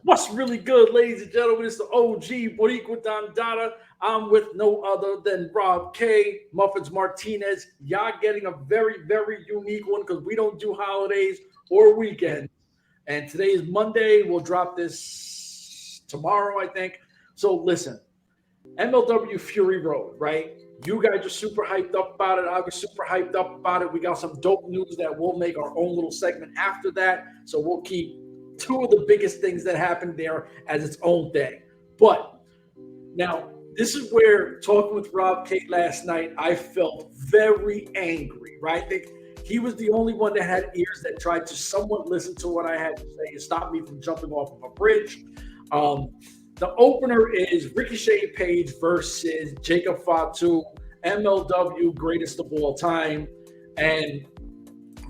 What's really good, ladies and gentlemen? It's the OG Boricua Dandada. I'm with no other than Rob K, Muffins Martinez. Y'all getting a very, very unique one because we don't do holidays or weekends. And today is Monday. We'll drop this tomorrow, I think. So listen, MLW Fury Road, right? You guys are super hyped up about it. I was super hyped up about it. We got some dope news that we'll make our own little segment after that. So we'll keep two of the biggest things that happened there as its own thing. But now, this is where, talking with Rob K last night, I felt very angry, right? I think he was the only one that had ears that tried to somewhat listen to what I had to say and stop me from jumping off of a bridge. The opener is Ricochet Page versus Jacob Fatu, MLW greatest of all time. And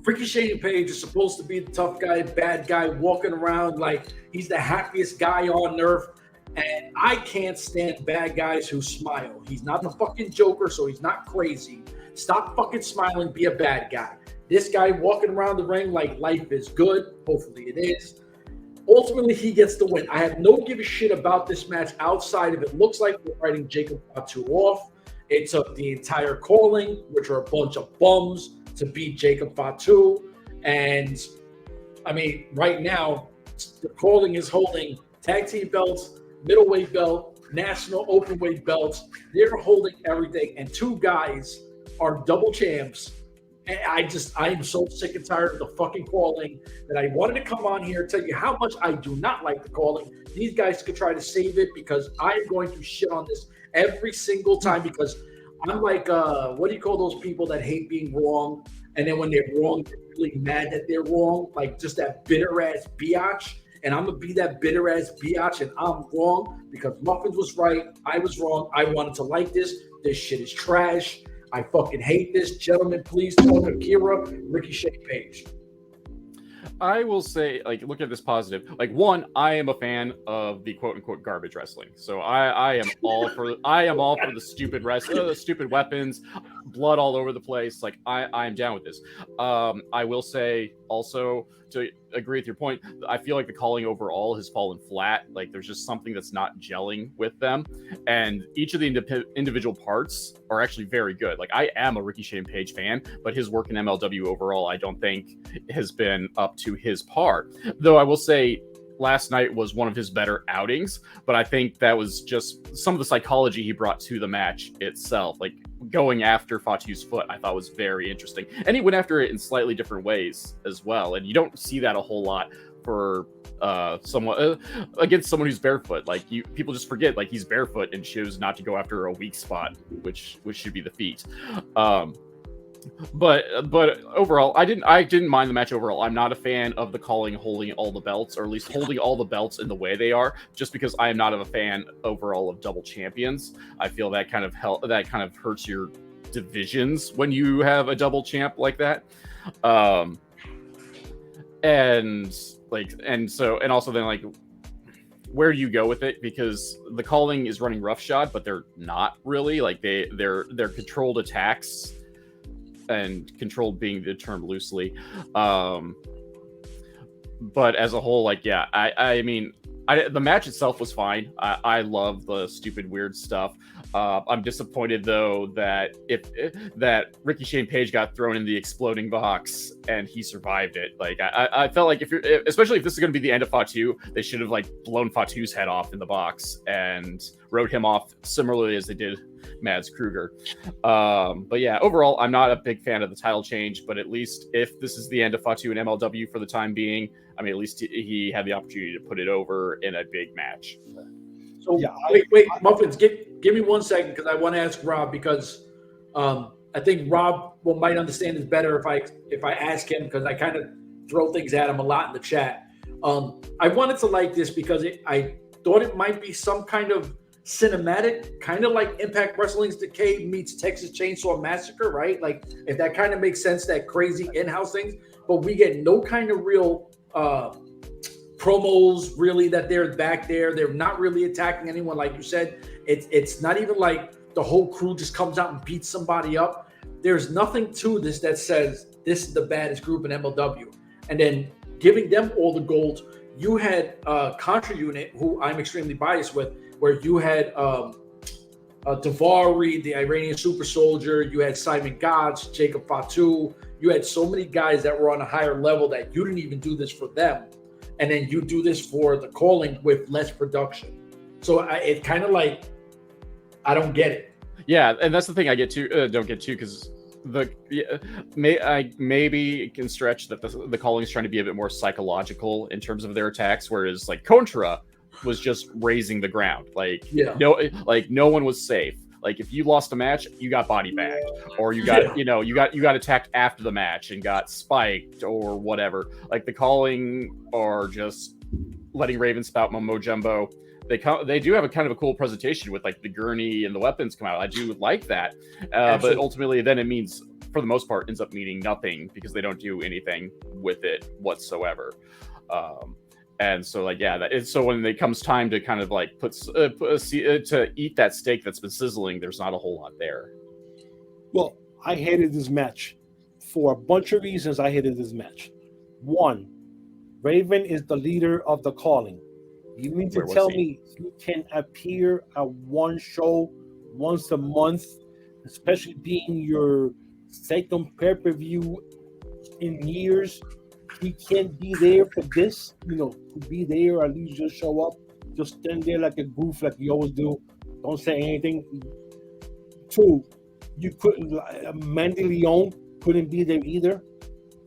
Ricochet Page is supposed to be the tough guy, bad guy, walking around like he's the happiest guy on earth. And I can't stand bad guys who smile. He's not the fucking Joker, so he's not crazy. Stop fucking smiling, be a bad guy. This guy walking around the ring like life is good. Hopefully it is. Ultimately, he gets the win. I have no give a shit about this match outside of it looks like we're writing Jacob Fatu off. It took the entire calling, which are a bunch of bums, to beat Jacob Fatu. And, I mean, right now, the calling is holding tag team belts, middleweight belt, national openweight belts. They're holding everything. And two guys are double champs. And I am so sick and tired of the fucking calling that I wanted to come on here and tell you how much I do not like the calling. These guys could try to save it because I am going to shit on this every single time because I'm like, what do you call those people that hate being wrong? And then when they're wrong, they're really mad that they're wrong. Like just that bitter ass biatch. And I'm going to be that bitter ass biatch and I'm wrong because Muffins was right. I was wrong. I wanted to like this. This shit is trash. I fucking hate this. Gentlemen, please talk Akira, Ricochet Page. I will say, like, look at this positive. Like, one, I am a fan of the quote unquote garbage wrestling. So I am all for the stupid wrestling, the stupid weapons, blood all over the place. Like, I am down with this. I will say also to agree with your point, I feel like the calling overall has fallen flat. Like, there's just something that's not gelling with them, and each of the individual parts are actually very good. Like, I am a Ricochet Page fan, but his work in MLW overall, I don't think has been up to his par. Though I will say, last night was one of his better outings, but I think that was just some of the psychology he brought to the match itself. Like, going after Fatu's foot, I thought was very interesting. And he went after it in slightly different ways as well. And you don't see that a whole lot for someone against someone who's barefoot. Like, people just forget, like, he's barefoot and choose not to go after a weak spot, which should be the feet. But overall, I didn't mind the match overall. I'm not a fan of the calling holding all the belts, or at least holding all the belts in the way they are, just because I am not a fan overall of double champions. I feel that kind of hurts your divisions when you have a double champ like that. And also then, like, where do you go with it? Because the calling is running roughshod, but they're not really. Like, they're controlled attacks. And controlled being the term loosely, but as a whole, like, yeah, I mean, the match itself was fine. I love the stupid weird stuff. I'm disappointed though that that Ricochet Page got thrown in the exploding box and he survived it. Like, I felt like especially if this is going to be the end of Fatu, they should have, like, blown Fatu's head off in the box and wrote him off similarly as they did Mads Kruger. But yeah, overall, I'm not a big fan of the title change, but at least if this is the end of Fatu and MLW for the time being, I mean, at least he had the opportunity to put it over in a big match. So yeah, wait, Muffins, give me 1 second because I want to ask Rob because I think Rob might understand this better if I ask him because I kind of throw things at him a lot in the chat. I wanted to like this because I thought it might be some kind of cinematic, kind of like Impact Wrestling's Decay meets Texas Chainsaw Massacre, right? Like, if that kind of makes sense, that crazy in-house things, but we get no kind of real promos really that they're back there. They're not really attacking anyone, like you said. It's not even like the whole crew just comes out and beats somebody up. There's nothing to this that says this is the baddest group in MLW. And then giving them all the gold you had Contra Unit, who I'm extremely biased with, where you had Davari, the Iranian super soldier, you had Simon Gotch, Jacob Fatu, you had so many guys that were on a higher level that you didn't even do this for them. And then you do this for the calling with less production. So it kind of like, I don't get it. Yeah, and that's the thing I get to don't get to, because maybe it can stretch that the calling is trying to be a bit more psychological in terms of their attacks, whereas like Contra was just raising the ground. Like no one was safe. Like if you lost a match, you got body bagged, or you got you got attacked after the match and got spiked or whatever. Like the calling or just letting Raven spout Momo Jumbo. They do have a kind of a cool presentation with like the gurney and the weapons come out. I do like that, but ultimately then it means, for the most part, ends up meaning nothing because they don't do anything with it whatsoever. And so like so when it comes time to kind of like to eat that steak that's been sizzling, there's not a whole lot there. Well, I hated this match for a bunch of reasons. I hated this match. One, Raven is the leader of the calling. You mean to tell me he can appear at one show once a month, especially being your second pay-per-view in years? He can't be there for this, to be there, at least just show up, just stand there like a goof, like you always do. Don't say anything. Two, you couldn't, Mandy Leon couldn't be there either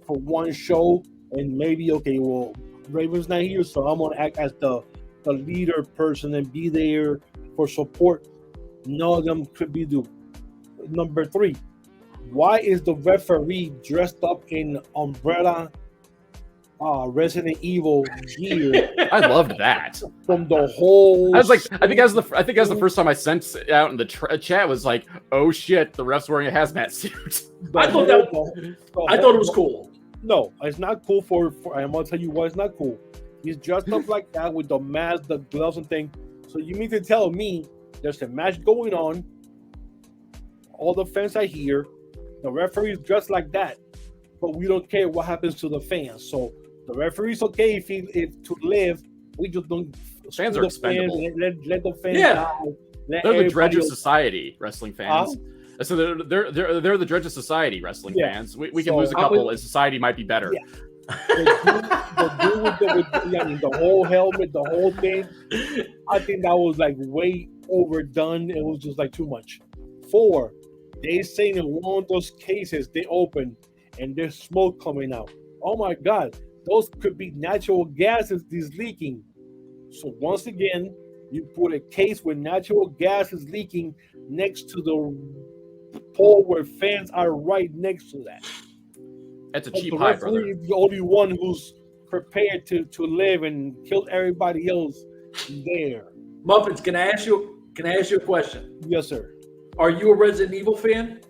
for one show, and maybe, okay, well, Raven's not here, so I'm going to act as the leader person and be there for support. None of them could be due. Number three, why is the referee dressed up in Umbrella Resident Evil gear? I loved that. From the whole, I was like, I think that's the first time I sent out in the chat was like, oh shit, the ref's wearing a hazmat suit. I thought it was cool. No, it's not cool for I'm gonna tell you why it's not cool. He's dressed up like that with the mask, the gloves, and thing. So you mean to tell me there's a match going on? All the fans are here. The referee's dressed like that, but we don't care what happens to the fans. So the referee's okay if to live. We just don't. Fans are expendable. Let the fans die. They're the dredge of society, wrestling fans. So they're the dredge of society, wrestling fans. We can lose a couple, and society might be better. Yeah. The dude with the whole helmet, the whole thing, I think that was like way overdone. It was just like too much. 4, they saying in one of those cases they open and there's smoke coming out. Oh my God, those could be natural gases that's leaking. So once again, you put a case where natural gas is leaking next to the pole where fans are right next to that. That's a cheap high, brother. Is the only one who's prepared to live and kill everybody else there. Muffins, can I ask you a question? Yes, sir. Are you a Resident Evil fan?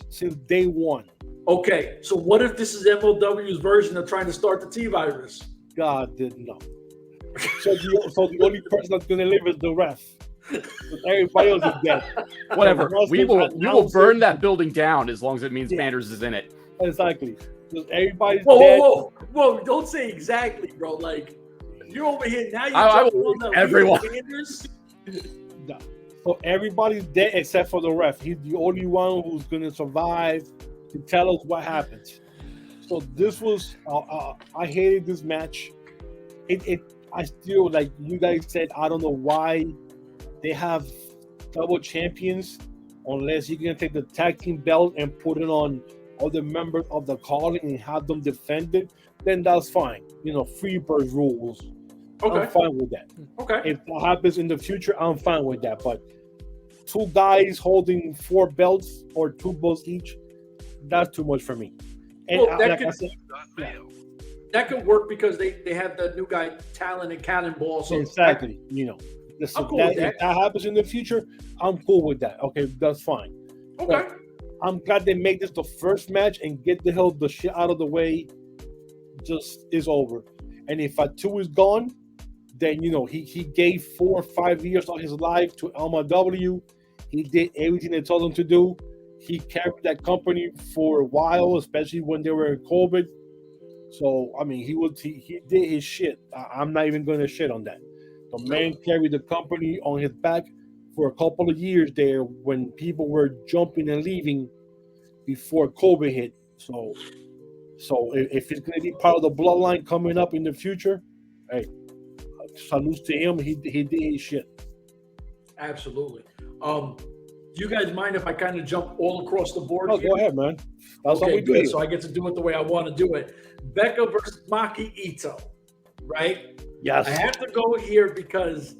Since day one. Okay, so what if this is MLW's version of trying to start the T-virus? God didn't know. So the only person that's gonna live is the ref. Everybody else is dead. Whatever. We will burn that building down as long as it means Banders is in it. Exactly. Because everybody's dead. Whoa! Don't say exactly, bro. Like you're over here now. I will everyone. No. So everybody's dead except for the ref. He's the only one who's gonna survive to tell us what happened. So this was. I hated this match. I still, like you guys said, I don't know why they have double champions unless you're gonna take the tag team belt and put it on other members of the calling and have them defend it, then that's fine. Free bird rules. Okay. I'm fine with that. Okay. If that happens in the future, I'm fine with that. But 2 guys holding 4 belts or 2 belts each, that's too much for me. And well, that could work because they have the new guy Talon and Cannonball. So exactly. If that happens in the future, I'm cool with that. Okay, that's fine. Okay. But I'm glad they make this the first match and get the shit out of the way. Just is over. And if Fatu is gone, then he gave 4 or 5 years of his life to MLW. He did everything they told him to do. He carried that company for a while, especially when they were in COVID. So I mean, he did his shit. I'm not even going to shit on that. The man carried the company on his back for a couple of years there when people were jumping and leaving before COVID hit. So if it's going to be part of the bloodline coming up in the future, hey, salute to him. He did his shit. Absolutely. Do you guys mind if I kind of jump all across the board? Oh, go ahead, man. That's okay, what we good. do. So I get to do it the way I want to do it. Becca versus Maki Ito, right? Yes. I have to go here because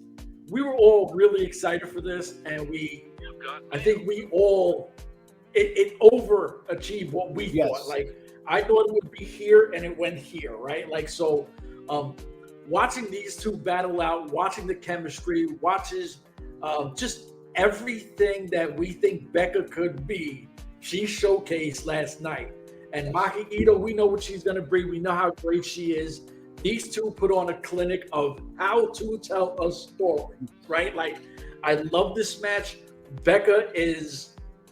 we were all really excited for this, and I think we all it overachieved what we thought. Like I thought it would be here, and it went here, right? Like so, watching these two battle out, watching the chemistry, just everything that we think Becca could be, she showcased last night. And Maki Ito, we know what she's going to bring. We know how great she is. These two put on a clinic of how to tell a story, right? Like, I love this match. Becca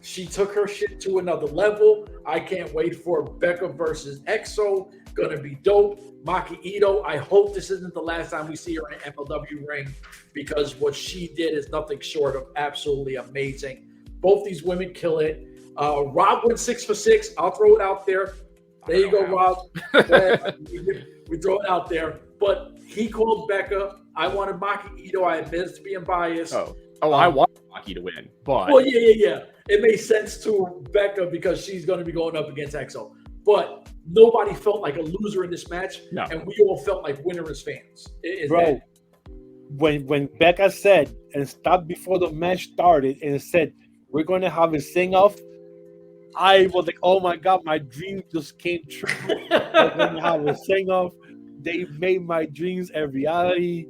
she took her shit to another level. I can't wait for Becca versus EXO. Gonna be dope. Maki Ito, I hope this isn't the last time we see her in an MLW ring because what she did is nothing short of absolutely amazing. Both these women kill it. Rob went 6 for 6. I'll throw it out there. There you go, Rob. We throw it out there. But he called Becca. I wanted Maki Ito. I admit to being biased. I want Maki to win. But well, yeah. It made sense to Becca because she's going to be going up against EXO. But nobody felt like a loser in this match, and we all felt like winners fans. Bro, when Becca said and stopped before the match started and said, "We're going to have a sing-off," I was like, "Oh my God, my dream just came true." We're going to have a sing-off. They made my dreams a reality.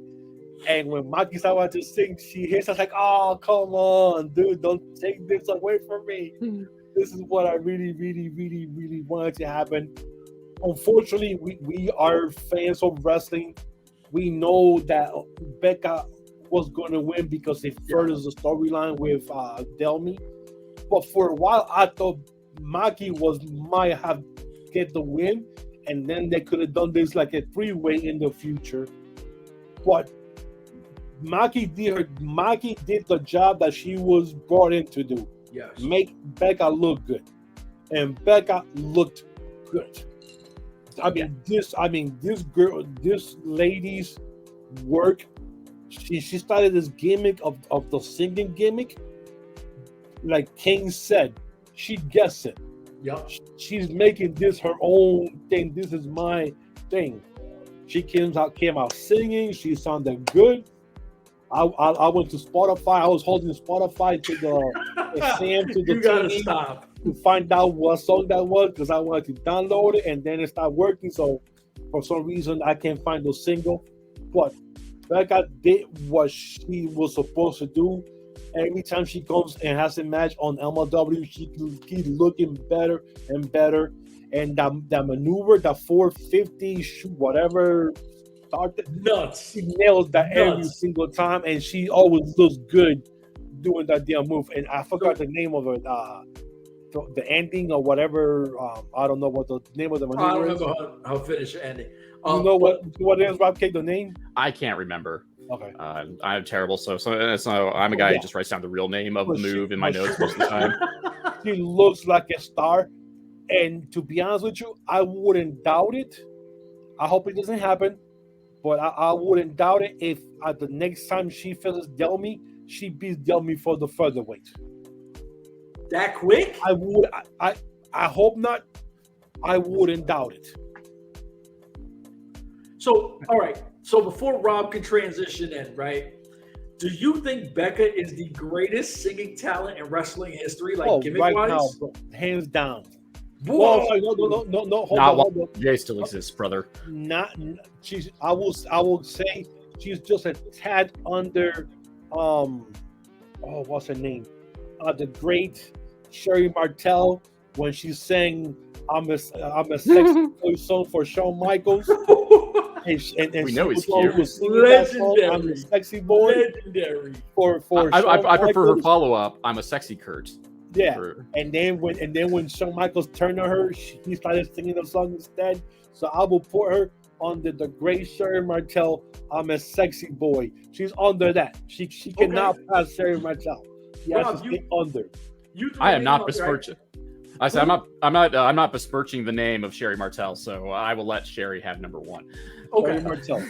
And when Maki started to sing, she hits us like, "Oh, come on, dude, don't take this away from me." This is what I really, really, really, really wanted to happen. Unfortunately, we are fans of wrestling. We know that Becca was going to win because it furthers the storyline with Delmi. But for a while, I thought Maki might have get the win, and then they could have done this like a 3-way in the future. But Maki did the job that she was brought in to do. Yes. Make Becca look good. And Becca looked good. This lady's work. She started this gimmick of the singing gimmick. Like Kane said, she gets it. Yep. She's making this her own thing. This is my thing. She came out singing. She sounded good. I went to Spotify. I was holding Spotify to the Sam to the you gotta TV stop to find out what song that was because I wanted to download it and then it stopped working. So for some reason I can't find the single. But Becca did what she was supposed to do. Every time she comes and has a match on MLW, she keeps looking better and better. And that maneuver, that 450 shoot, whatever. Nuts. She nails that every single time, and she always looks good doing that damn move. And I forgot the name of it, the ending or whatever. I don't know what the name of the maneuver I don't remember how finish ending. You know what is Rob K? The name? I can't remember. Okay. I'm terrible, so I'm a guy who just writes down the real name of the move in my notes most of the time. She looks like a star, and to be honest with you, I wouldn't doubt it. I hope it doesn't happen. But I wouldn't doubt it if at the next time she faces Delmi, she beats Delmi for the featherweight. That quick? I hope not. I wouldn't doubt it. So, all right. So before Rob can transition in, right? Do you think Becca is the greatest singing talent in wrestling history? Like gimmick-wise? Right now, bro, hands down. Whoa. No. Hold on. Jay still exists, brother. I will say she's just a tad under. What's her name? The great Sherry Martel when she sang "I'm a Sexy Boy" song for Shawn Michaels. and we know he's cute. Legendary. I'm a sexy boy. Legendary. For I prefer her follow-up. I'm a sexy Kurt. Yeah, and then when Shawn Michaels turned on her, he started singing the song instead. So I will put her under the great Sherry Martel. I'm a sexy boy. She's under that. She cannot pass Sherry Martel. She has to stay under. I am not besmirching. I said I'm not besmirching the name of Sherry Martel, so I will let Sherry have number one. Okay, Sherry Martel.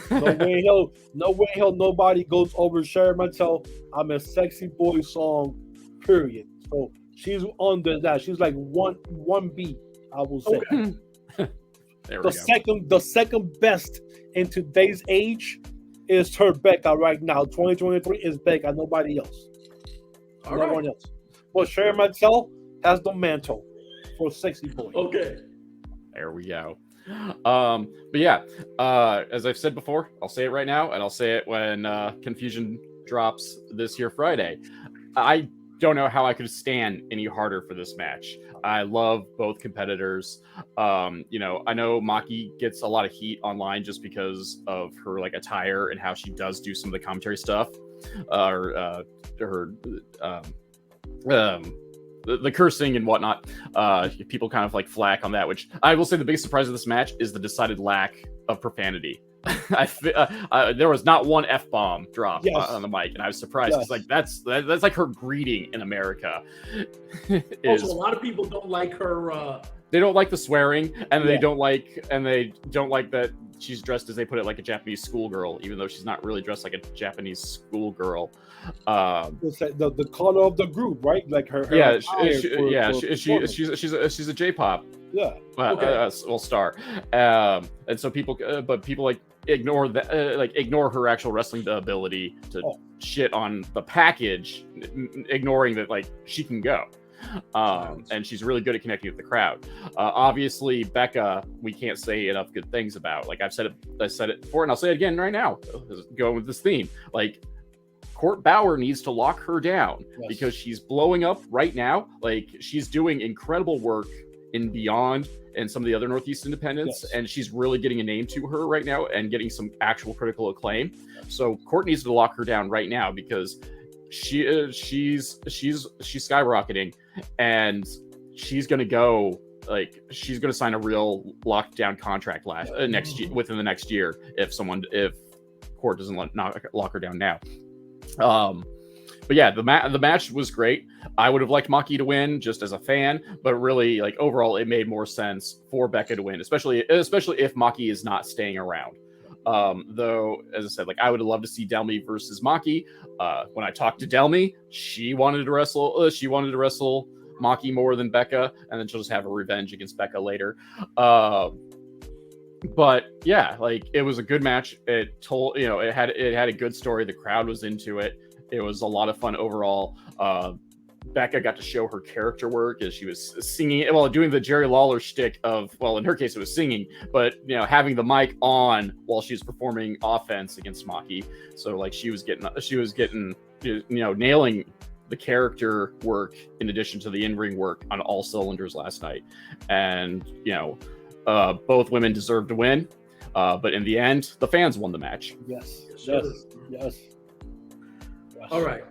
No way hell nobody goes over Sherry Martel. I'm a sexy boy song. Period. So she's under that. She's like one beat, I will say. Okay. The second best in today's age is her Becca right now. 2023 is Becca, nobody else. No one else. But Sherry Martel has the mantle for sexy boy. Okay. There we go. But yeah, as I've said before, I'll say it right now, and I'll say it when Confusion drops this here Friday. I don't know how I could stand any harder for this match. I love both competitors. I know Maki gets a lot of heat online just because of her like attire and how she does do some of the commentary stuff, the cursing and whatnot. People kind of like flack on that, which I will say the biggest surprise of this match is the decided lack of profanity. There was not one F-bomb dropped on the mic, and I was surprised. Yes. Like that's like her greeting in America. Also, a lot of people don't like her. They don't like the swearing, and they don't like that she's dressed, as they put it, like a Japanese schoolgirl, even though she's not really dressed like a Japanese schoolgirl. The color of the group, right? Like her she's a J-pop. Yeah. Star. And so people like ignore that, ignore her actual wrestling ability to shit on the package, ignoring that like she can go. And she's really good at connecting with the crowd. Obviously, Becca, we can't say enough good things about. Like I said it before, and I'll say it again right now. Going with this theme, like Court Bauer needs to lock her down because she's blowing up right now. Like she's doing incredible work in Beyond and some of the other Northeast independents, and she's really getting a name to her right now and getting some actual critical acclaim. So Court needs to lock her down right now because she's skyrocketing, and she's gonna sign a real lockdown contract next year, within the next year, if Court doesn't lock her down now. But yeah, the match was great. I would have liked Maki to win just as a fan, but really, like overall, it made more sense for Becca to win, especially if Maki is not staying around. Though, as I said, like I would have loved to see Delmy versus Maki. When I talked to Delmy, she wanted to wrestle Maki more than Becca, and then she'll just have a revenge against Becca later. But yeah, like it was a good match. It told, it had a good story. The crowd was into it. It was a lot of fun overall. Becca got to show her character work as she was singing, doing the Jerry Lawler shtick of, in her case it was singing, but having the mic on while she was performing offense against Maki. So like she was getting nailing the character work in addition to the in-ring work on all cylinders last night. And both women deserved to win, but in the end, the fans won the match. Yes. All right.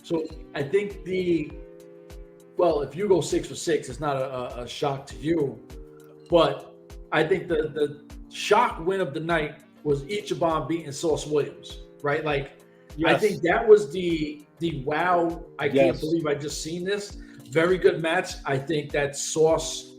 So I think if you go 6 for 6, it's not a shock to you, but I think the shock win of the night was Ichiban beating Sauce Williams, right? Like, I think that was the wow. I can't believe I just seen this. Very good match. I think that Sauce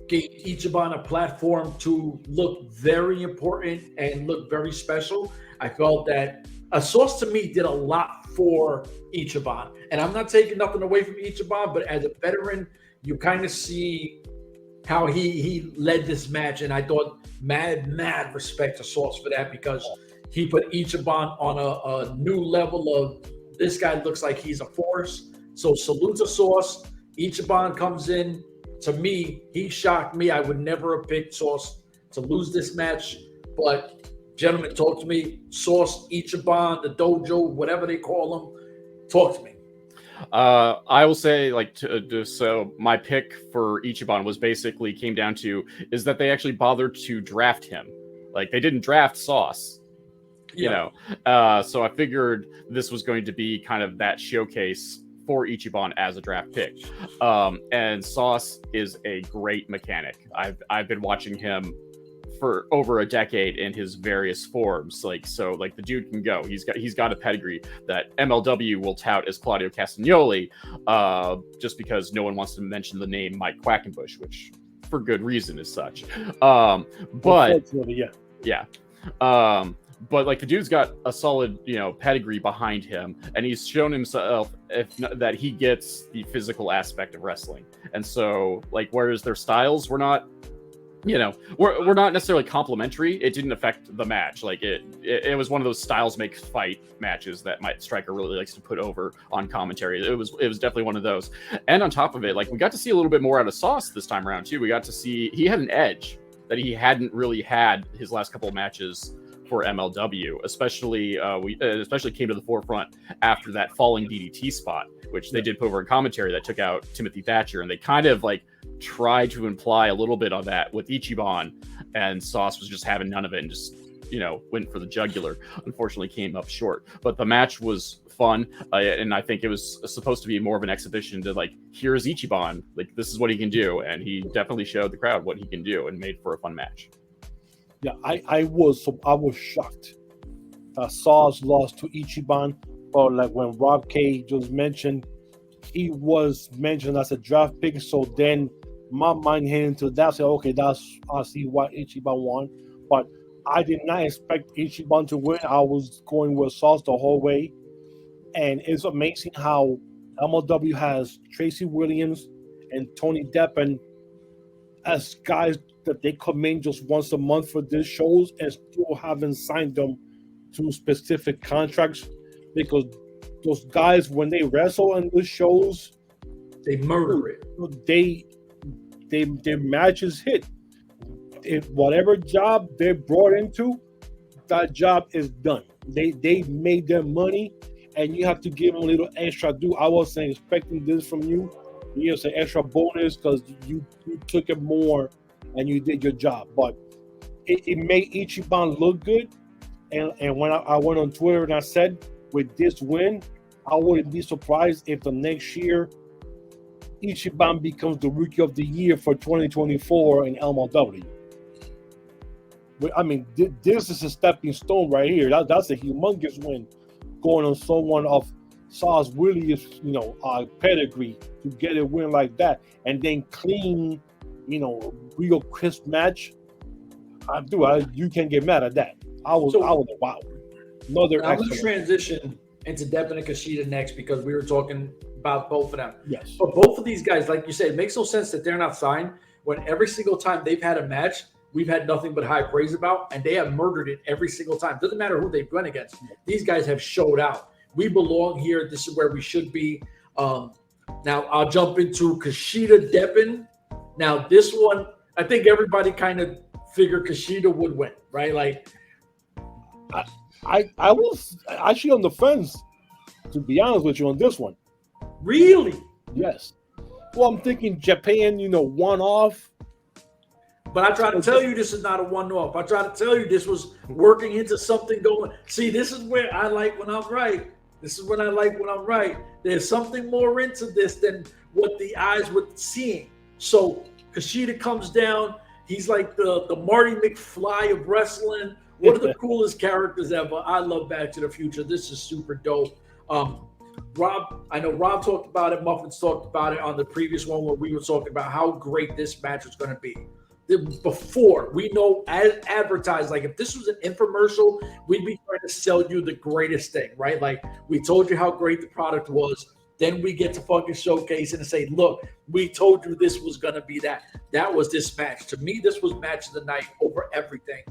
gave Ichiban a platform to look very important and look very special. I felt that Sauce to me did a lot for Ichiban, and I'm not taking nothing away from Ichiban, but as a veteran, you kind of see how he led this match, and I thought mad respect to Sauce for that, because he put Ichiban on a new level of, this guy looks like he's a force. So salute to Sauce. Ichiban comes in. To me, he shocked me. I would never have picked Sauce to lose this match, but gentlemen, talk to me. Sauce, Ichiban, the dojo, whatever they call them, talk to me. I will say, so my pick for Ichiban came down to is that they actually bothered to draft him. Like, they didn't draft Sauce, so I figured this was going to be kind of that showcase for Ichiban as a draft pick. And Sauce is a great mechanic. I've been watching him for over a decade in his various forms. The dude can go. He's got a pedigree that MLW will tout as Claudio Castagnoli, just because no one wants to mention the name Mike Quackenbush, which for good reason is such. But the dude's got a solid, pedigree behind him, and he's shown himself that he gets the physical aspect of wrestling. And so, whereas their styles were not, we're not necessarily complementary, it didn't affect the match. It was one of those styles make fight matches that Mike Striker really likes to put over on commentary. It was definitely one of those. And on top of it, we got to see a little bit more out of Sauce this time around too. We got to see he had an edge that he hadn't really had his last couple of matches for MLW, especially came to the forefront after that falling DDT spot, which they did put over in commentary that took out Timothy Thatcher, and they kind of tried to imply a little bit on that with Ichiban, and Sauce was just having none of it and just went for the jugular. Unfortunately came up short, but the match was fun, and I think it was supposed to be more of an exhibition to here's Ichiban, this is what he can do, and he definitely showed the crowd what he can do and made for a fun match. Yeah, I was shocked that Sauce lost to Ichiban, but when Rob K just mentioned, he was mentioned as a draft pick, so then my mind headed into that. So okay, I see why Ichiban won, but I did not expect Ichiban to win. I was going with Sauce the whole way, and it's amazing how MLW has Tracy Williams and Tony Deppen as guys that they come in just once a month for these shows and still haven't signed them to specific contracts, because those guys, when they wrestle in the shows, they murder it. Their matches hit. If whatever job they're brought into, that job is done. They made their money, and you have to give them a little extra due. I wasn't expecting this from you. You have an extra bonus because you took it more and you did your job. But it made Ichiban look good. And when I went on Twitter and I said, with this win, I wouldn't be surprised if the next year Ichiban becomes the Rookie of the Year for 2024 in MLW. I mean, this is a stepping stone right here. That's a humongous win, going on someone of Sauce Williams, pedigree, to get a win like that, and then clean, real crisp match. You can't get mad at that. I was wow. I'm going to transition into Deppen and Kushida next, because we were talking about both of them. Yes. But both of these guys, like you said, it makes no sense that they're not signed when every single time they've had a match, we've had nothing but high praise about, and they have murdered it every single time. Doesn't matter who they've went against. These guys have showed out. We belong here. This is where we should be. Now I'll jump into Kushida Deppen. Now this one, I think everybody kind of figured Kushida would win, right? I was actually on the fence, to be honest with you, on this one. Really? Yes. Well, I'm thinking Japan, one off. But I try to tell you this is not a one-off. I try to tell you this was working into something going. See, this is where I like when I'm right. This is when I like when I'm right. There's something more into this than what the eyes were seeing. So Kushida comes down. He's like the Marty McFly of wrestling. One of the coolest characters ever. I love Back to the Future. This is super dope. Rob, I know Rob talked about it. Muffins talked about it on the previous one where we were talking about how great this match was going to be. Before we know, as advertised, if this was an infomercial, we'd be trying to sell you the greatest thing, right? We told you how great the product was. Then we get to fucking showcase it and say, look, we told you this was going to be that. That was this match. To me, this was match of the night over everything.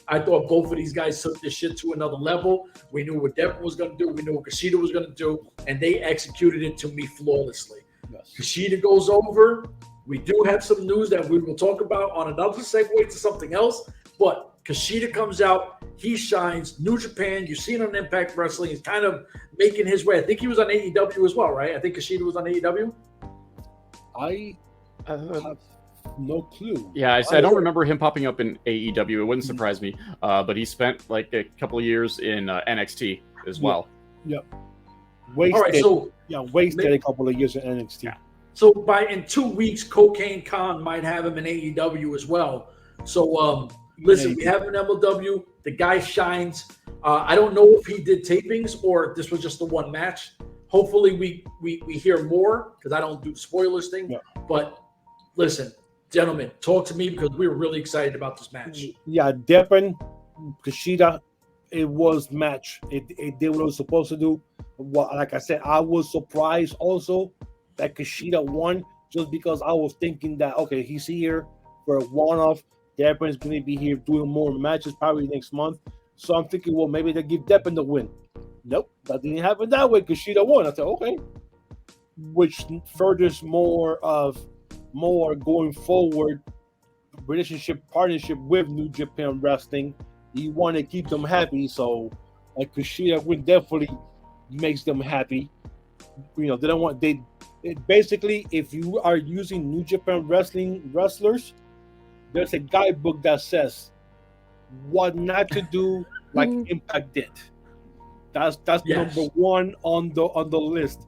I thought both of these guys took this shit to another level. We knew what Deppen was going to do. We knew what Kushida was going to do. And they executed it to me flawlessly. Yes. Kushida goes over. We do have some news that we will talk about on another segue to something else. But Kushida comes out. He shines. New Japan. You've seen on Impact Wrestling. He's kind of making his way. I think he was on AEW as well, right? I think Kushida was on AEW. I have no clue. Yeah, I don't remember him popping up in AEW. It wouldn't surprise me. But he spent a couple of years in NXT as well. Yep. All right, so Yeah, wasted a couple of years in NXT. Yeah. So in 2 weeks, Cocaine Khan might have him in AEW as well. So listen, we have an MLW. The guy shines. I don't know if he did tapings or this was just the one match. Hopefully we hear more because I don't do spoilers thing. Yeah. But listen, gentlemen, talk to me because we're really excited about this match. Yeah, Deppen, Kushida, it was match. It did what it was supposed to do. Like I said, I was surprised also that Kushida won just because I was thinking that, okay, he's here for a one-off. Deppen is going to be here doing more matches probably next month. So I'm thinking, well, maybe they give Deppen the win. Nope, that didn't happen that way. Kushida won. I said, okay. Which furthers more going forward partnership with New Japan Wrestling. You want to keep them happy, so like Kushida win definitely makes them happy. They don't want basically, if you are using New Japan Wrestling wrestlers, there's a guidebook that says what not to do, like Impact did. That's Yes. number one on the list.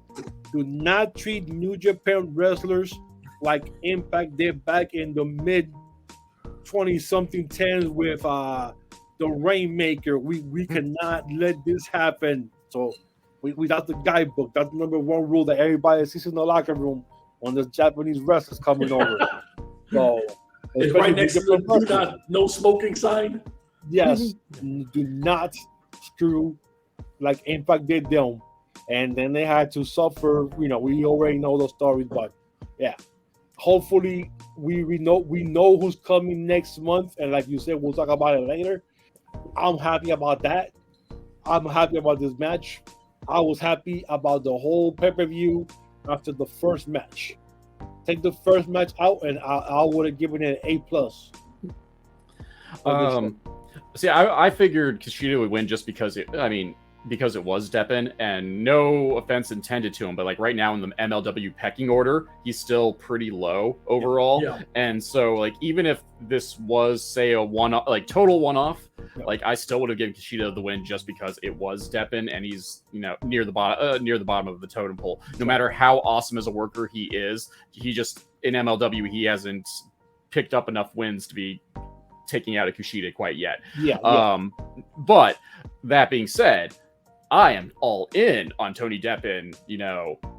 Do not treat New Japan wrestlers like Impact did back in the mid 20-something tens with the Rainmaker. We cannot let this happen. So we got the guidebook. That's the number one rule that everybody sees in the locker room when the Japanese wrestlers coming over. So It's right next to the no smoking sign. Yes, do not screw like Impact did them, and then they had to suffer. We already know those stories, but yeah. Hopefully, we know who's coming next month, and like you said, we'll talk about it later. I'm happy about that. I'm happy about this match. I was happy about the whole pay-per-view after the first match. Take the first match out, and I would have given it an A+. See, I figured Kushida would win just because it was Deppen, and no offense intended to him, but like right now in the MLW pecking order, he's still pretty low overall. Yeah. And so like even if this was say a one-off, like total one-off, like I still would have given Kushida the win just because it was Deppen and he's near the bottom of the totem pole. No matter how awesome as a worker he is, he just in MLW he hasn't picked up enough wins to be taking out a Kushida quite yet. But that being said, I am all in on Tony Deppen,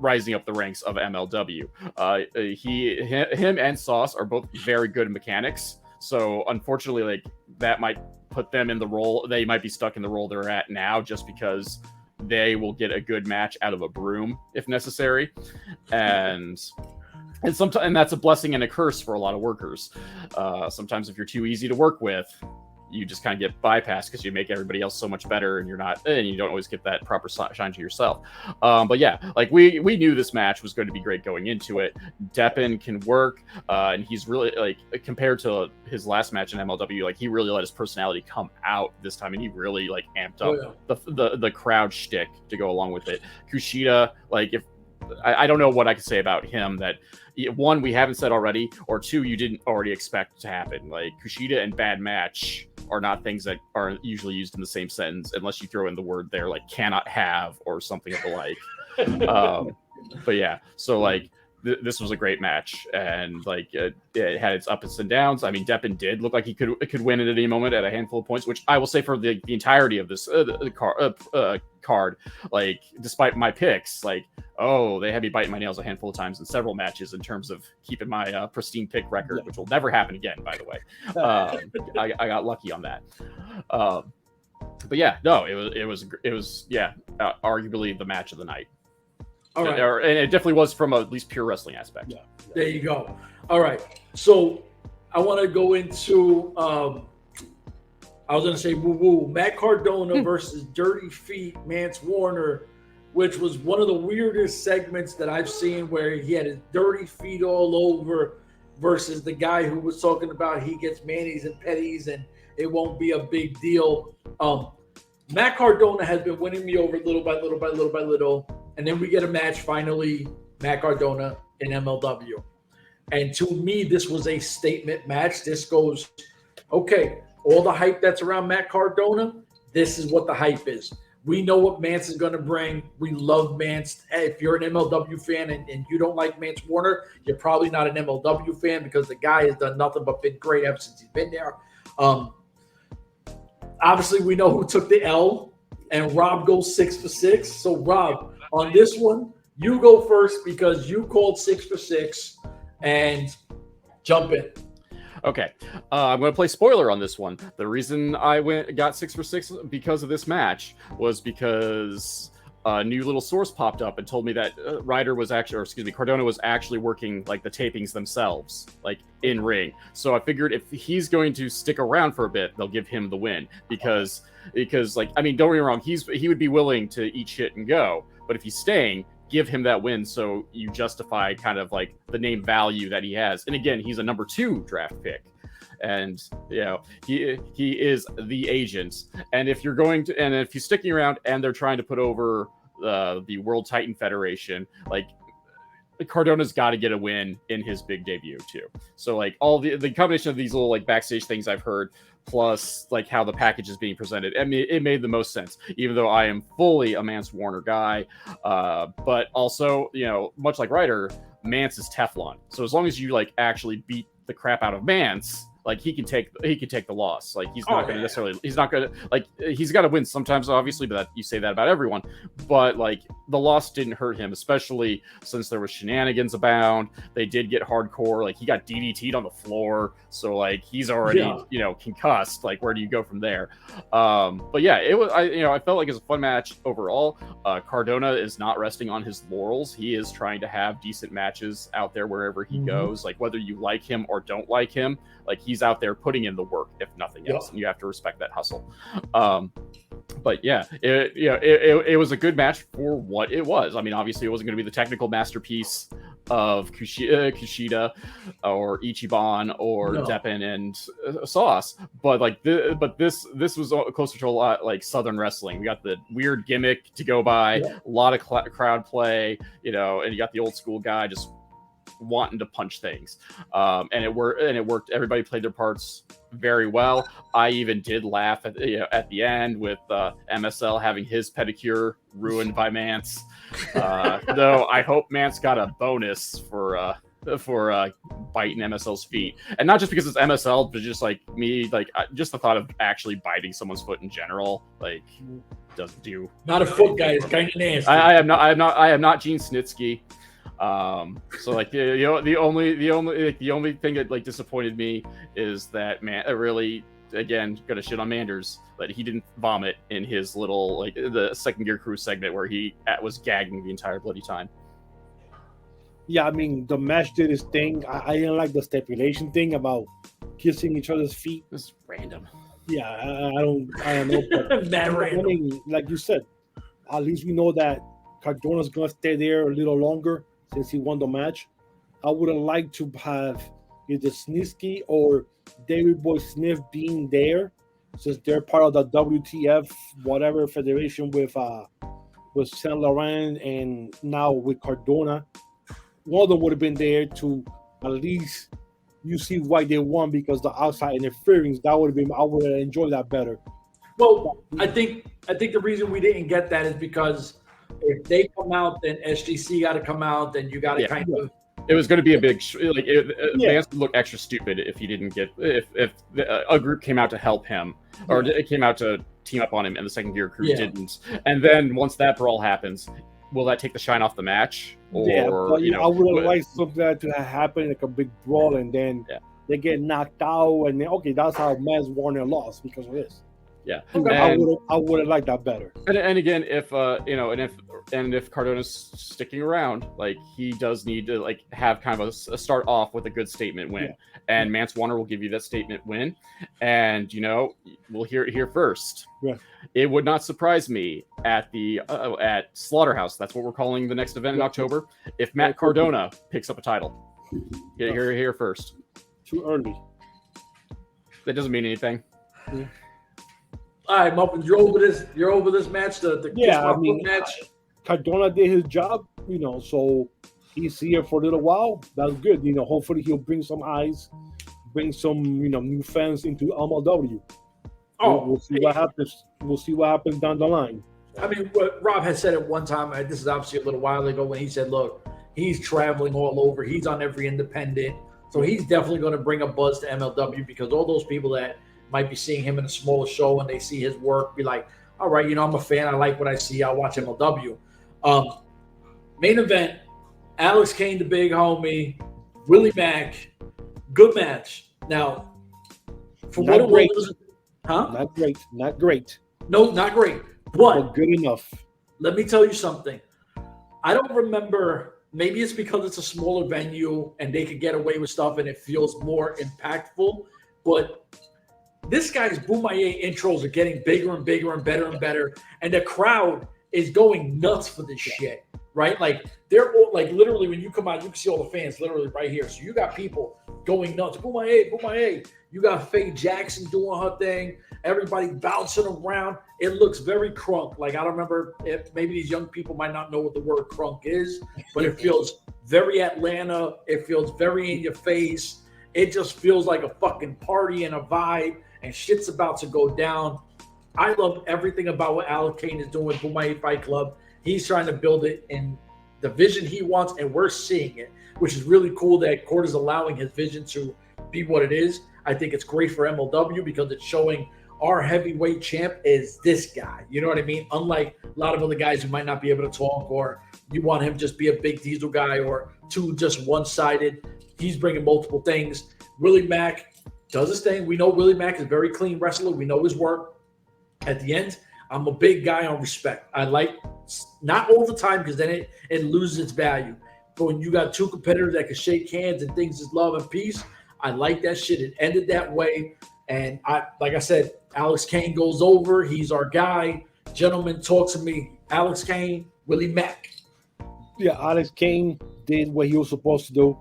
rising up the ranks of MLW. Him and Sauce are both very good mechanics. So unfortunately, like that might put them in the role. They might be stuck in the role they're at now just because they will get a good match out of a broom if necessary. And sometimes, and that's a blessing and a curse for a lot of workers. Sometimes if you're too easy to work with, you just kind of get bypassed because you make everybody else so much better, and you don't always get that proper shine to yourself. But yeah, like we knew this match was going to be great going into it. Deppen can work, and he's really like compared to his last match in MLW, like he really let his personality come out this time, and he really like amped up the crowd shtick to go along with it. Kushida, like if I don't know what I could say about him that. One, we haven't said already, or two, you didn't already expect to happen. Like Kushida and bad match are not things that are usually used in the same sentence unless you throw in the word there, like cannot have or something of the like. But yeah, so like this was a great match, and like it had its ups and downs. I mean, Deppen did look like he could win at any moment at a handful of points, which I will say for the entirety of this card, like despite my picks, like they had me biting my nails a handful of times in several matches in terms of keeping my pristine pick record, which will never happen again, by the way. I got lucky on that. But yeah, no, it was arguably the match of the night. All right. And it definitely was from at least pure wrestling aspect. Yeah. There you go. All right. So I want to go into, I was going to say woo-woo, Matt Cardona versus Dirty Feet, Mance Warner, which was one of the weirdest segments that I've seen where he had his dirty feet all over versus the guy who was talking about he gets manis and petties and it won't be a big deal. Matt Cardona has been winning me over little by little by little by little. And then we get a match finally, Matt Cardona in MLW. And to me, this was a statement match. This goes, okay, all the hype that's around Matt Cardona, this is what the hype is. We know what Mance is going to bring. We love Mance. If you're an MLW fan and you don't like Mance Warner, you're probably not an MLW fan because the guy has done nothing but been great ever since he's been there. Obviously, we know who took the L, and Rob goes 6 for 6. So, Rob, on this one, you go first because you called 6 for 6, and jump in. Okay, I'm going to play spoiler on this one. The reason I got 6 for 6 because of this match was because a new little source popped up and told me that Cardona was actually working like the tapings themselves, like in ring. So I figured if he's going to stick around for a bit, they'll give him the win because like, I mean, don't get me wrong, he would be willing to eat shit and go, but if he's staying, give him that win so you justify kind of like the name value that he has. And again, he's a number 2 draft pick. And he is the agent. And if you're if he's sticking around and they're trying to put over the World Titan Federation, like Cardona's got to get a win in his big debut too. So like all the combination of these little like backstage things I've heard, plus like how the package is being presented, I mean, it made the most sense, even though I am fully a Mance Warner guy. But also, much like Ryder, Mance is Teflon. So as long as you like actually beat the crap out of Mance, like he can take the loss. Like he's not going to he's got to win sometimes, obviously, but you say that about everyone. But like the loss didn't hurt him, especially since there was shenanigans abound. They did get hardcore. Like he got DDT'd on the floor, so like he's already concussed. Like where do you go from there? But yeah, it was I felt like it was a fun match overall. Cardona is not resting on his laurels. He is trying to have decent matches out there wherever he goes. Like whether you like him or don't like him, like he's out there putting in the work, if nothing else, and you have to respect that hustle. But yeah, it was a good match for what it was. I mean, obviously, it wasn't going to be the technical masterpiece of Kushida or Ichiban or Deppen and Sauce, but like this was closer to a lot like Southern wrestling. We got the weird gimmick to go by, a lot of crowd play, and you got the old school guy just wanting to punch things, and it worked. Everybody played their parts very well. I even did laugh at the end with MSL having his pedicure ruined by Mance. Though I hope Mance got a bonus for biting MSL's feet, and not just because it's MSL, but just like me, like just the thought of actually biting someone's foot in general, like doesn't do. Not a foot guy. It's kind of nasty. I am not Gene Snitsky. So like the only thing that like disappointed me is that really again gonna shit on Manders, but he didn't vomit in his little like the second gear crew segment where he was gagging the entire bloody time. Yeah, I mean the match did his thing. I didn't like the stipulation thing about kissing each other's feet. It's random. Yeah, I don't know. But, That random. I mean, like you said, at least we know that Cardona's gonna stay there a little longer since he won the match. I would have liked to have either Snitsky or David Boy Smith being there, since they're part of the WTF whatever federation with Saint Laurent and now with Cardona. One of them would have been there to at least you see why they won, because the outside interference, that would have been, I would have enjoyed that better. Well, I think the reason we didn't get that is because if they come out, then SGC got to come out, then you got to kind of. It was going to be a big Vance would look extra stupid if he didn't get if a group came out to help him, or it came out to team up on him, and the second gear crew didn't. And then once that brawl happens, will that take the shine off the match? Or I would have liked something like that to happen, like a big brawl, and then they get knocked out, and then that's how Mance Warner lost because of this. Yeah, okay. I would have liked that better. And again, if if Cardona's sticking around, like he does need to like have kind of a start off with a good statement win, and Mance Warner will give you that statement win, and we'll hear it here first. Yeah, it would not surprise me at the at Slaughterhouse. That's what we're calling the next event in October. If Matt Cardona picks up a title, here first. Too early. That doesn't mean anything. Yeah. All right, Muffins, you're over this match, the match. Cardona did his job, so he's here for a little while. That's good. Hopefully he'll bring some eyes, bring some, new fans into MLW. We'll see what happens. We'll see what happens down the line. I mean, what Rob had said at one time, this is obviously a little while ago, when he said, look, he's traveling all over. He's on every independent. So he's definitely going to bring a buzz to MLW, because all those people that might be seeing him in a smaller show and they see his work be like, all right, I'm a fan. I like what I see. I'll watch MLW. Main event, Alex Kane, the big homie, Willie Mack. Good match. Now, for not what great. it was, huh? Not great. No, not great. But good enough. Let me tell you something. I don't remember. Maybe it's because it's a smaller venue and they could get away with stuff and it feels more impactful. But this guy's Bomaye intros are getting bigger and bigger and better and better. And the crowd is going nuts for this shit, right? Like, they're all, like, literally, when you come out, you can see all the fans literally right here. So you got people going nuts. Bomaye, Bomaye. You got Faye Jackson doing her thing. Everybody bouncing around. It looks very crunk. Like, I don't remember if maybe these young people might not know what the word crunk is, but it feels very Atlanta. It feels very in your face. It just feels like a fucking party and a vibe, and shit's about to go down. I love everything about what Alex Kane is doing with Bomaye Fight Club. He's trying to build it in the vision he wants, and we're seeing it, which is really cool that Court is allowing his vision to be what it is. I think it's great for MLW because it's showing our heavyweight champ is this guy. You know what I mean? Unlike a lot of other guys who might not be able to talk, or you want him just be a big diesel guy or two just one-sided. He's bringing multiple things. Willie Mack does his thing. We know Willie Mack is a very clean wrestler. We know his work. At the end, I'm a big guy on respect. I like, not all the time because then it loses its value. But when you got two competitors that can shake hands and things is love and peace, I like that shit. It ended that way. And like I said, Alex Kane goes over. He's our guy. Gentlemen, talk to me. Alex Kane, Willie Mack. Yeah, Alex Kane did what he was supposed to do.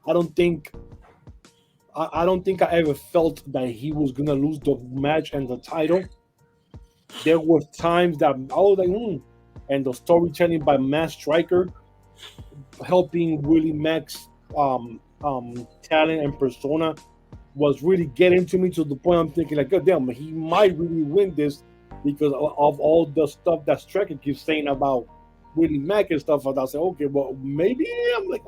I don't think I ever felt that he was gonna lose the match and the title. There were times that I was like, and the storytelling by Matt Striker helping Willie Mack's talent and persona was really getting to me, to the point I'm thinking like, God damn, he might really win this because of all the stuff that Striker keeps saying about Willie Mack and stuff. And I said, okay, well, maybe. I'm like,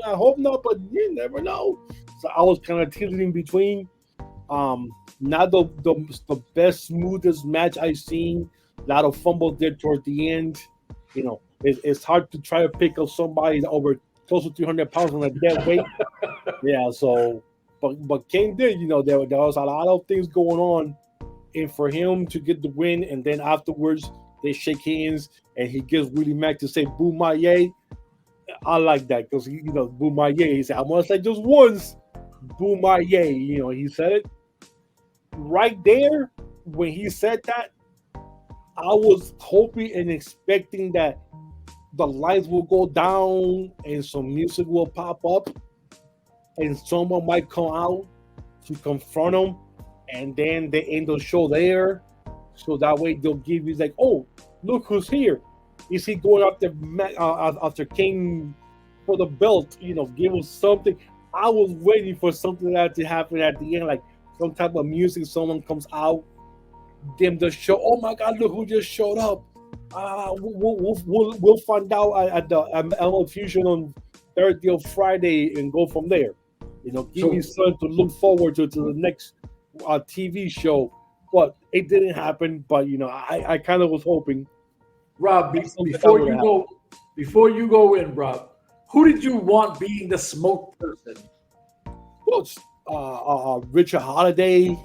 I hope not, but you never know. So I was kind of tilting between. Not the best, smoothest match I've seen. A lot of fumbles there towards the end. You know, it's hard to try to pick up somebody over close to 300 pounds on a dead weight. Yeah, so, but Kane did. You know, there was a lot of things going on, and for him to get the win, and then afterwards they shake hands, and he gives Willie Mack to say Bomaye. I like that because Bomaye. He said, "I'm gonna say just once, Bomaye." You know, he said it right there when he said that. I was hoping and expecting that the lights will go down and some music will pop up, and someone might come out to confront him, and then they end the show there. So that way they'll give you like, oh, look who's here. Is he going after King for the belt? You know, give us something. I was waiting for something like that to happen at the end, like some type of music. Someone comes out, them the show. Oh my God! Look who just showed up. We'll find out at the MLW Fusion on Thursday or Friday and go from there. You know, give me something to look forward to the next TV show. But it didn't happen. But I kind of was hoping. Rob, before you go in, Rob, who did you want being the smoke person? Well, Richard Holiday.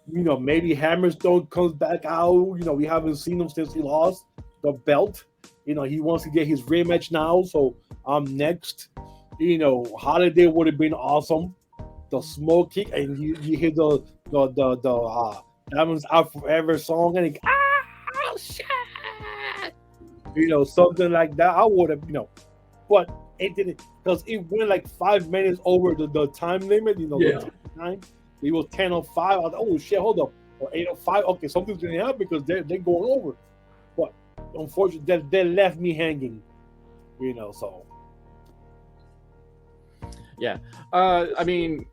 Maybe Hammerstone comes back out. We haven't seen him since he lost the belt. He wants to get his rematch now, so I'm next. Holiday would have been awesome. The smoke kick, and you hear the Diamonds Out Forever song, and shit. Something like that. I would have, but it didn't, because it went like 5 minutes over the time limit. The time. It was 10:05. I was like, oh shit, hold up. Or 8:05. Okay, something's gonna happen because they're going over. But unfortunately, they left me hanging. So. Yeah. I mean,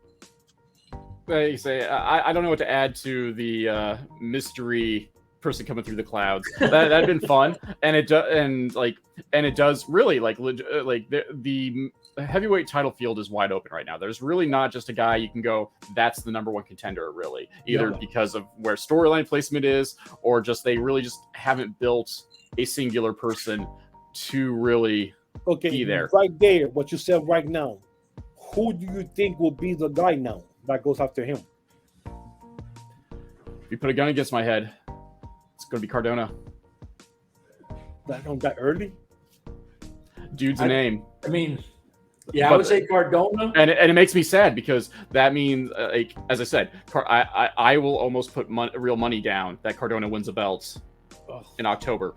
like you say, I don't know what to add to the mystery person coming through the clouds. That'd been fun, and it does really like the heavyweight title field is wide open right now. There's really not just a guy you can go, that's the number one contender, really, either because of where storyline placement is, or just they really just haven't built a singular person to really be there. Right there, what you said right now. Who do you think will be the guy now that goes after him? If you put a gun against my head, it's going to be Cardona. That early? Dude's a name. I mean, I would say Cardona. And it makes me sad because that means, like, as I said, I will almost put real money down that Cardona wins a belt in October.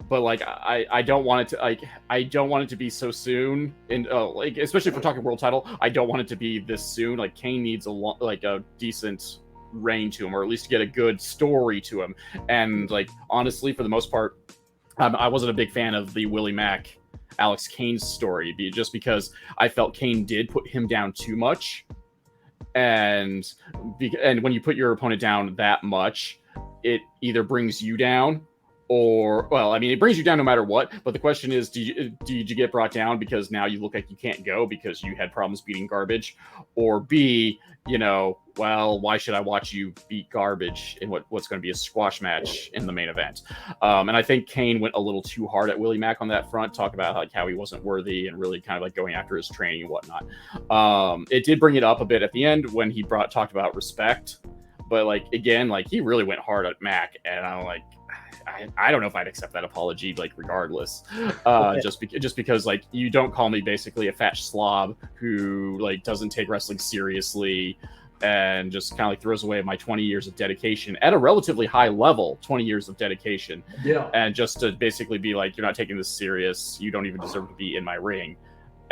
But like I don't want it to I don't want it to be so soon, and like especially if we're talking world title, I don't want it to be this soon. Like Kane needs a decent reign to him, or at least get a good story to him. And like honestly, for the most part, I wasn't a big fan of the Willie Mack Alex Kane story, just because I felt Kane did put him down too much, and when you put your opponent down that much, it either brings you down. Or, well, I mean, it brings you down no matter what. But the question is, did you get brought down because now you look like you can't go because you had problems beating garbage? Or B, well, why should I watch you beat garbage in what's going to be a squash match in the main event? And I think Kane went a little too hard at Willie Mack on that front, talk about like how he wasn't worthy and really kind of like going after his training and whatnot. It did bring it up a bit at the end when he talked about respect. But like, again, like he really went hard at Mack, and I'm like, I don't know if I'd accept that apology, like regardless, just because like you don't call me basically a fat slob who like doesn't take wrestling seriously and just kind of like throws away my 20 years of dedication at a relatively high level, 20 years of dedication. Yeah. And just to basically be like, you're not taking this serious. You don't even deserve to be in my ring.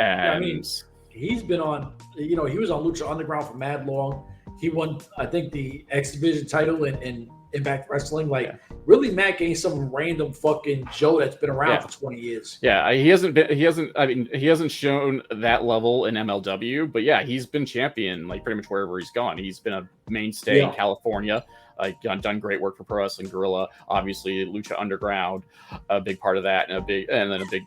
And I mean, he's been on, he was on Lucha Underground for mad long. He won, I think, the X Division title in Impact Wrestling. Like, really, Mack ain't some random fucking Joe that's been around for 20 years. Yeah, he hasn't shown that level in MLW, but yeah, he's been champion like pretty much wherever he's gone. He's been a mainstay in California. Done great work for Pro Wrestling Guerrilla. Obviously, Lucha Underground, a big part of that, and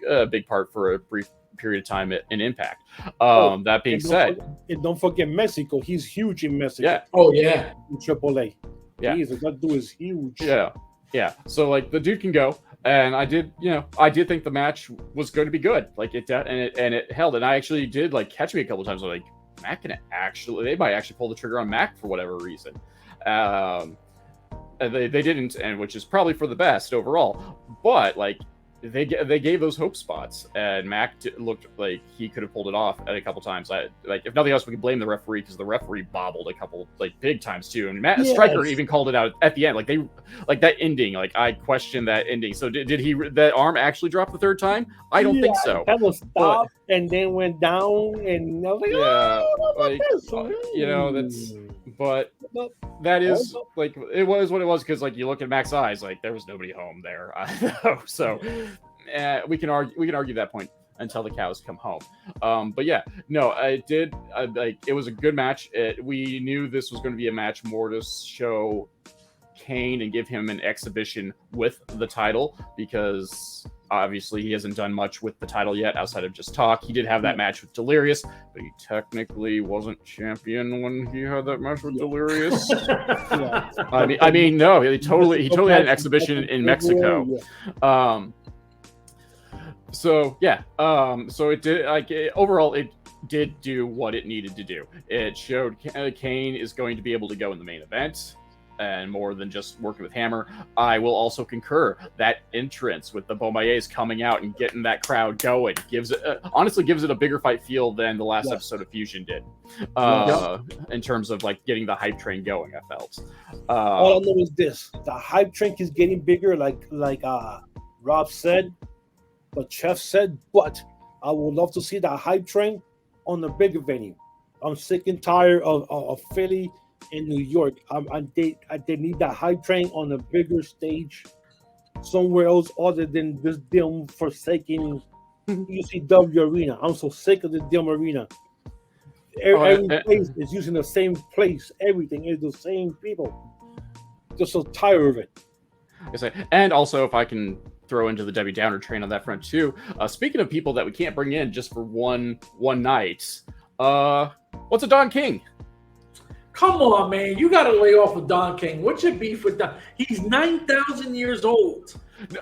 a big part for a brief period of time in Impact. That being said, don't forget Mexico. He's huge in Mexico. Yeah. Oh yeah. In AAA. Yeah. Jesus, that dude is huge. Yeah. Yeah. So like the dude can go, and I did think the match was going to be good. Like it held, and I actually did like catch me a couple of times. I'm like, Mack they might actually pull the trigger on Mack for whatever reason. And they didn't, and which is probably for the best overall. But like they gave those hope spots, and Mack looked like he could have pulled it off at a couple times. If nothing else, we could blame the referee because the referee bobbled a couple like big times too. And Matt Stryker even called it out at the end. Like that ending. Like I questioned that ending. So did he that arm actually drop the third time? I don't think so. That was stopped and then went down, and I was like, that's. But that is like it was what it was, because like you look at Mack's eyes, like there was nobody home there. So we can argue that point until the cows come home. But yeah, no, I did like it was a good match. We knew this was going to be a match more to show Kane and give him an exhibition with the title, because obviously he hasn't done much with the title yet outside of just talk. He did have that match with Delirious, but he technically wasn't champion when he had that match with Delirious. I mean, no, he totally had an exhibition in Mexico. So it did overall it did do what it needed to do. It showed Kane is going to be able to go in the main event, and more than just working with Hammer. I will also concur that entrance with the Bomayes coming out and getting that crowd going honestly gives it a bigger fight feel than the last episode of Fusion did. In terms of like getting the hype train going, I felt. All I know is this: the hype train is getting bigger, like Rob said, but Chef said. But I would love to see that hype train on the bigger venue. I'm sick and tired of Philly in New York. They need that hype train on a bigger stage somewhere else other than this damn forsaken UCW arena. I'm so sick of this damn arena. Every place is using the same place. Everything is the same people. just so tired of it. And also, if I can throw into the Debbie Downer train on that front too. Speaking of people that we can't bring in just for one night, what's a Don King? Come on, man. You got to lay off with Don King. What's your beef with Don? He's 9,000 years old.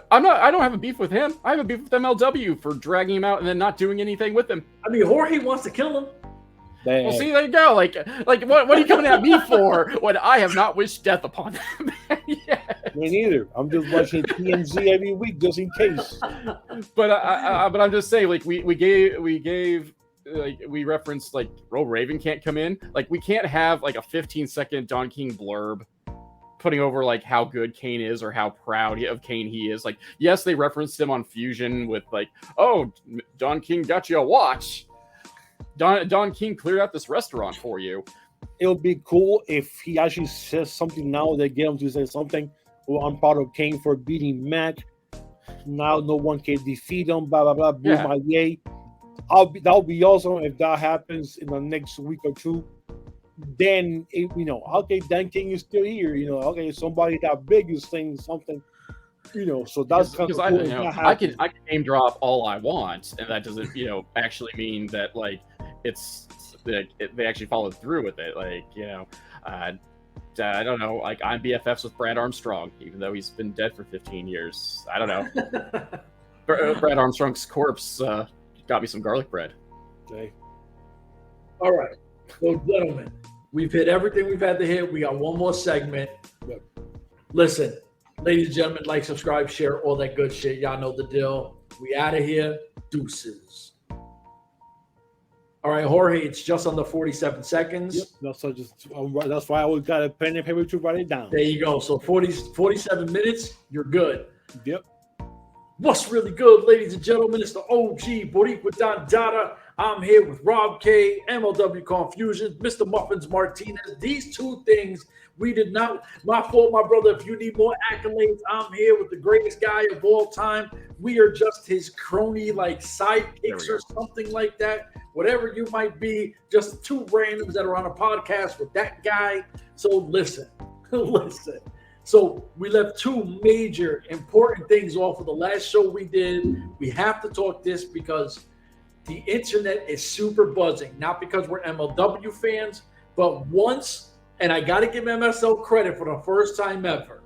I don't have a beef with him. I have a beef with MLW for dragging him out and then not doing anything with him. I mean, Jorge wants to kill him. Well, see, there you go. Like what are you coming at me for when I have not wished death upon them yet? Me neither. I'm just watching TMZ every week just in case. But I'm just saying, like we gave. Like we referenced, like Raven can't come in. Like we can't have like a 15-second Don King blurb putting over like how good Kane is or how proud of Kane he is. Like, yes, they referenced him on Fusion with like, oh, Don King got you a watch. Don King cleared out this restaurant for you. It would be cool if he actually says something now that get him to say something. Well, I'm proud of Kane for beating Mac. Now no one can defeat him. Blah blah blah. Bomaye. That'll be awesome if that happens in the next week or two. Then okay, Dan King is still here. Okay, somebody that big is saying something. So that's kind of cool. I can name drop all I want, and that doesn't actually mean that like they actually followed through with it. Like I don't know. Like I'm BFFs with Brad Armstrong, even though he's been dead for 15 years. I don't know. Brad Armstrong's corpse. Got me some garlic bread. Okay. All right. So, gentlemen, we've hit everything we've had to hit. We got one more segment. Yep. Listen, ladies and gentlemen, like, subscribe, share, all that good shit. Y'all know the deal. We out of here. Deuces. All right, Jorge, it's just under 47 seconds. Yep. That's why I always got a pen and paper to write it down. There you go. So 47 minutes, you're good. Yep. What's really good, ladies and gentlemen? It's the OG Boricua Dandada. I'm here with Rob K, MLW Confusion, Mr. Muffins Martinez. These two things we did not. My fault, my brother. If you need more accolades, I'm here with the greatest guy of all time. We are just his crony, like sidekicks or something like that. Whatever you might be, just two randoms that are on a podcast with that guy. So listen. So we left two major important things off of the last show we did. We have to talk this because the internet is super buzzing. Not because we're MLW fans, but once, and I got to give MSL credit for the first time ever,